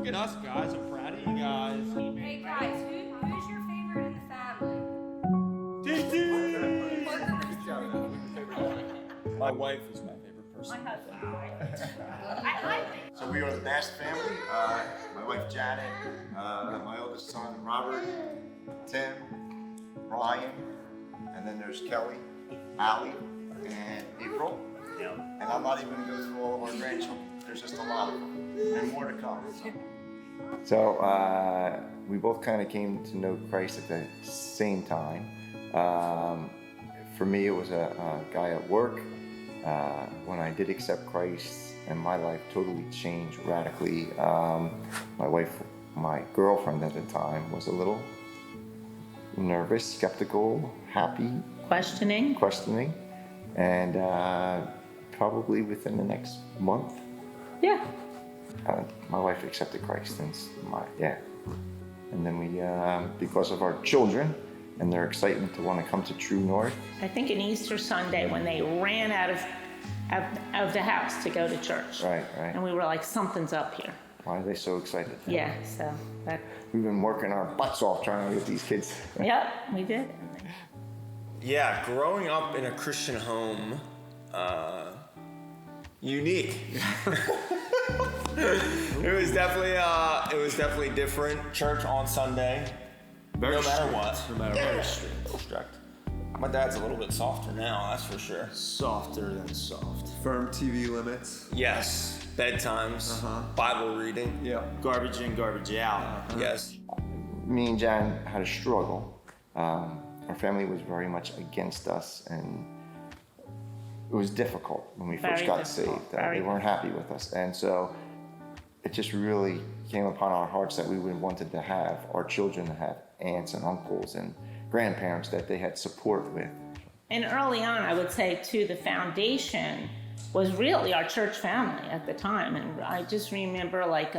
Look at us, guys. I'm proud of you guys. Hey guys, who's your favorite in the family? My wife is my favorite person. My husband. I like it. So we are the Bast Family. My wife Janet, my oldest son Robert, Tim, Brian, and then there's Kelly, Allie, and April. Yep. And I'm not even going to go through all of our grandchildren. There's just a lot of them, and more to come. So we both kind of came to know Christ at the same time. For me, it was a guy at work. When I did accept Christ, and my life totally changed radically. My girlfriend at the time, was a little nervous, skeptical, happy, Questioning. and probably within the next month, Yeah. my wife accepted Christ, and then we, because of our children and their excitement to want to come to True North. I think an Easter Sunday when they ran out of the house to go to church. Right. And we were like, something's up here. Why are they so excited? Yeah, so that, We've been working our butts off trying to get these kids. yep, we did. Yeah, growing up in a Christian home, unique. It was definitely different. Church on Sunday, Very no matter strict. what. No matter Very what. strict. My dad's a little bit softer now, that's for sure. Softer than soft. Firm TV limits. Yes, bedtimes, Bible reading. Yeah. Garbage in, garbage out. Yes. Me and Jan had a struggle. Our family was very much against us, and it was difficult when we first Very got difficult, saved. very. They weren't happy with us, and so it just really came upon our hearts that we wanted to have our children to have aunts and uncles and grandparents that they had support with. And early on, I would say too, the foundation was really our church family at the time. And I just remember like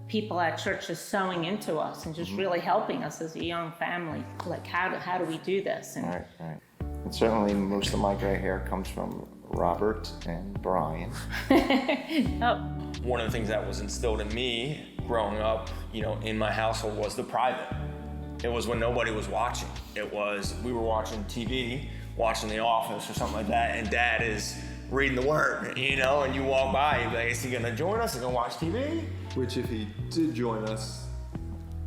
people at church just sewing into us and just really helping us as a young family. Like, how do we do this? And Right. And certainly most of my gray hair comes from Robert and Brian. oh, One of the things that was instilled in me growing up, in my household was the private. It was when nobody was watching. It was, we were watching TV, watching The Office or something like that, and Dad is reading the Word, and you walk by, you'd be like, is he gonna join us? Is he gonna watch TV? Which, if he did join us,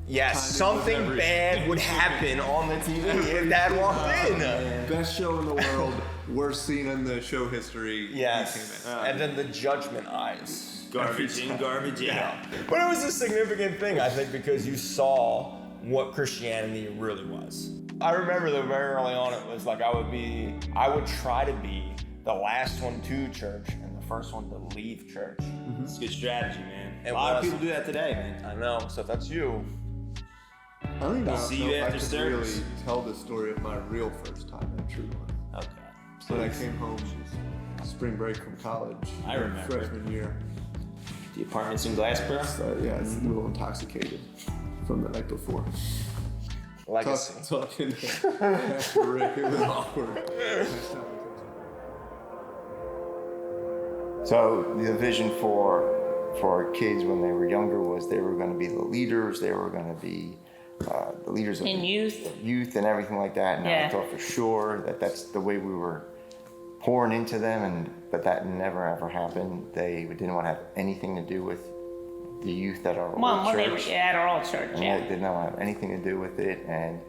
Yes, Timing was something everything. bad would happen on the TV if Dad walked in. best show in the world, worst scene in the show history. he Yes, came in. and then the judgment eyes. Garbage in, garbage out. But it was a significant thing, I think, because you saw what Christianity really was. I remember that very early on, it was like I would try to be the last one to church and the first one to leave church. It's a good strategy, man. It A lot of was. people do that today, man. I know, so if that's you. I don't even know See you if I after could service. really tell the story of my real first time at True North. Okay. So I came home spring break from college. I remember. Freshman year. The apartments in Glassboro? So yeah, it's a little intoxicated from the night before. Legacy. Talking to Rick, it was awkward. So the vision for our kids when they were younger was they were going to be the leaders. They were going to be the leaders of in the youth. and everything like that. And I Yeah. thought for sure that that's the way we were pouring into them, but that never ever happened. They didn't want to have anything to do with the youth at our Well, old when they church. were at our old church, And yeah. they did not have anything to do with it. And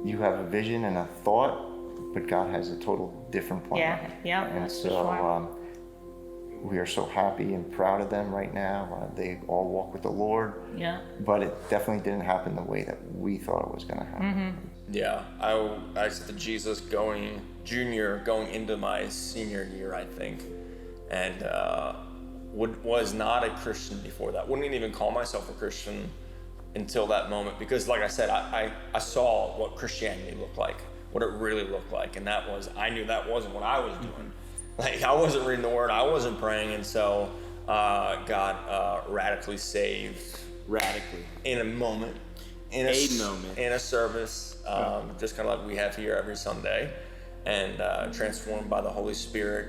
you have a vision and a thought, but God has a total different plan. Yeah, And that's for so sure. we are so happy and proud of them right now. They all walk with the Lord, Yeah. but it definitely didn't happen the way that we thought it was going to happen. Yeah, I accepted Jesus going into my senior year, I think, and was not a Christian before that. Wouldn't even call myself a Christian until that moment, because like I said, I saw what Christianity looked like, what it really looked like, and I knew that wasn't what I was doing. Like, I wasn't reading the Word, I wasn't praying, and so got radically saved. Radically. In a moment. In a service, just kind of like we have here every Sunday, and transformed by the Holy Spirit.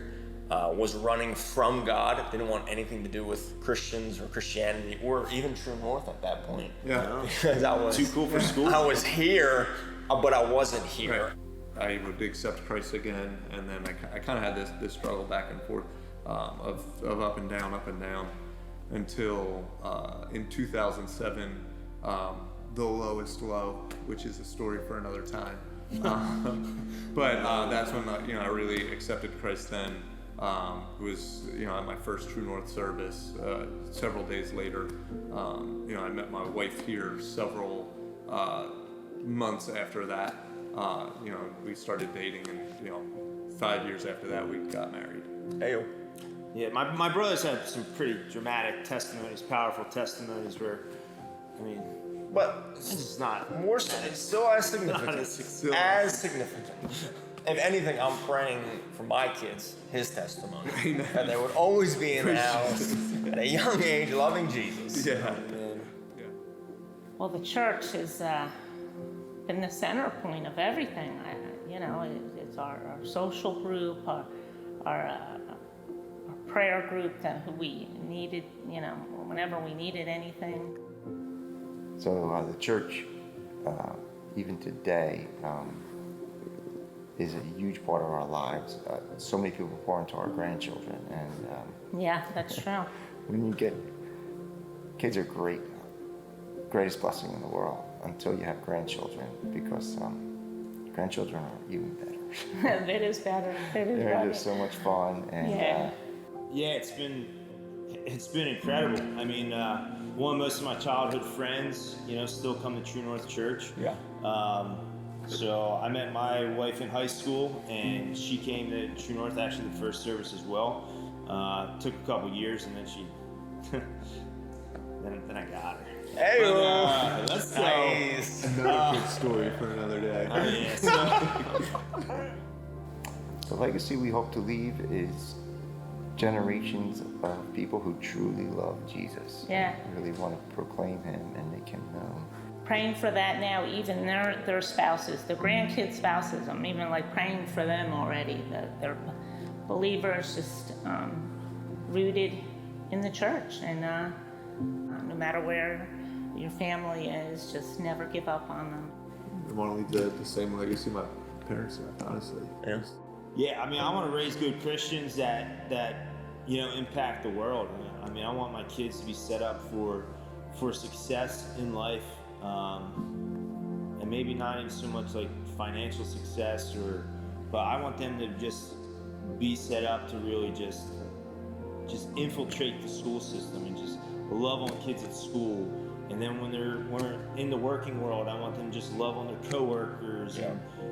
was running from God, didn't want anything to do with Christians or Christianity or even True North at that point. Yeah. Because I was Too cool for school. I was here, but I wasn't here. I would accept Christ again, and then I kind of had this struggle back and forth of up and down until in 2007, the lowest low, which is a story for another time. But that's when I really accepted Christ then. It was at my first True North service. Several days later, I met my wife here. Several months after that, we started dating, and 5 years after that, we got married. Ayo. Yeah, my brothers have some pretty dramatic testimonies, powerful testimonies where, But it's just not. more so, it's still as significant. Not as as significant. If anything, I'm praying for my kids, his testimony. Amen. That they would always be in the house at a young age loving Jesus. Yeah. Man. Well, the church has been the center point of everything. It's our social group, our prayer group that we needed, whenever we needed anything. So the church, even today, is a huge part of our lives. So many people pour into our grandchildren, and Yeah, that's true. when you get kids are greatest blessing in the world until you have grandchildren, because grandchildren are even better. It is better. It is They're better. just so much fun, and Yeah. Yeah, it's been incredible. Most of my childhood friends, still come to True North Church. Yeah. So I met my wife in high school, and she came to True North actually the first service as well. Took a couple years, and then she, then I got her. Ayo. Let's go. Nice. Another good story for another day. Yeah, so, the legacy we hope to leave is generations of people who truly love Jesus. Yeah. Really want to proclaim him and make him known. Praying for that now, even their spouses, the grandkids' spouses. I'm even praying for them already. That they're believers, just rooted in the church, and no matter where your family is, just never give up on them. I want to leave the same legacy my parents left, honestly. Yeah. yeah, I want to raise good Christians that impact the world. I want my kids to be set up for success in life. And maybe not even so much financial success, but I want them to just be set up to really just infiltrate the school system and just love on kids at school. And then when they're in the working world, I want them to just love on their coworkers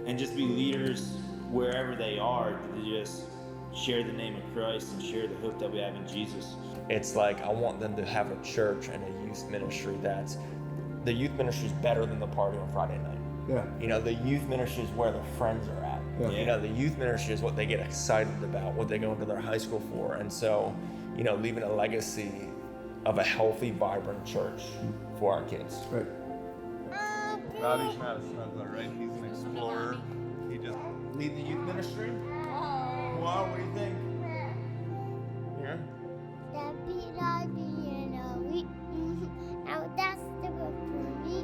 and just be leaders wherever they are, to just share the name of Christ and share the hope that we have in Jesus. It's I want them to have a church and a youth ministry the youth ministry is better than the party on Friday night. Yeah. The youth ministry is where their friends are at. Yeah. The youth ministry is what they get excited about, what they go into their high school for. And so, leaving a legacy of a healthy, vibrant church for our kids. Right. Robbie's not a snuggler, right? He's an explorer. He just Lead the youth ministry? Wow, what do you think? Yeah. Now that's the book for me.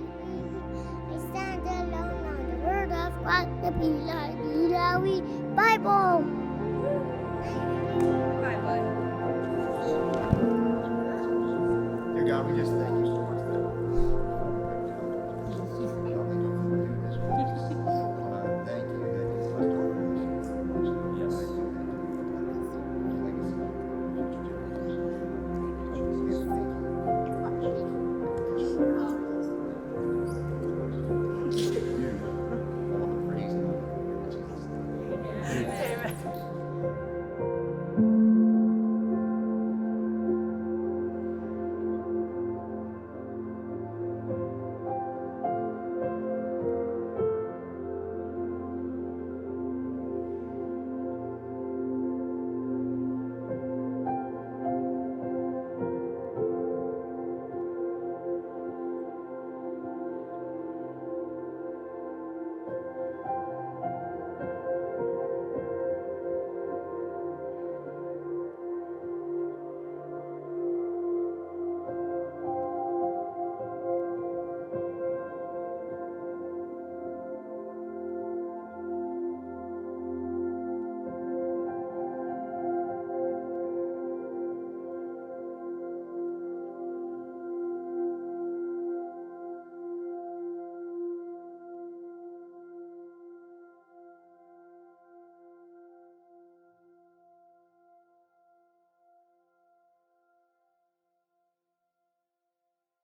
I stand alone on the word of God, the Bible.